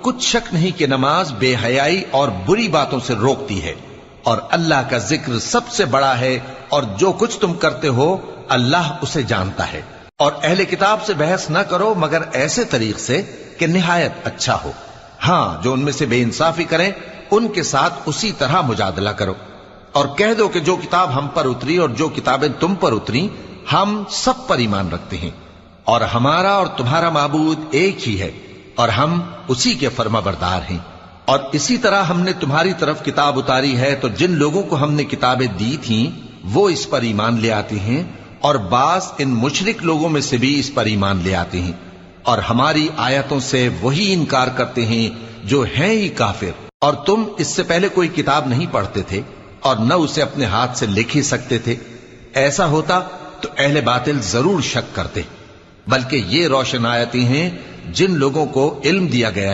کچھ شک نہیں کہ نماز بے حیائی اور بری باتوں سے روکتی ہے، اور اللہ کا ذکر سب سے بڑا ہے، اور جو کچھ تم کرتے ہو اللہ اسے جانتا ہے۔ اور اہل کتاب سے بحث نہ کرو مگر ایسے طریق سے کہ نہایت اچھا ہو۔ ہاں، جو ان میں سے بے انصافی کریں ان کے ساتھ اسی طرح مجادلہ کرو، اور کہہ دو کہ جو کتاب ہم پر اتری اور جو کتابیں تم پر اتری ہم سب پر ایمان رکھتے ہیں، اور ہمارا اور تمہارا معبود ایک ہی ہے، اور ہم اسی کے فرما بردار ہیں۔ اور اسی طرح ہم نے تمہاری طرف کتاب اتاری ہے تو جن لوگوں کو ہم نے کتابیں دی تھیں وہ اس پر ایمان لے آتے ہیں، اور بعض ان مشرک لوگوں میں سے بھی اس پر ایمان لے آتے ہیں، اور ہماری آیتوں سے وہی انکار کرتے ہیں جو ہیں ہی کافر۔ اور تم اس سے پہلے کوئی کتاب نہیں پڑھتے تھے اور نہ اسے اپنے ہاتھ سے لکھ ہی سکتے تھے، ایسا ہوتا تو اہل باطل ضرور شک کرتے، بلکہ یہ روشن آیتیں ہیں جن لوگوں کو علم دیا گیا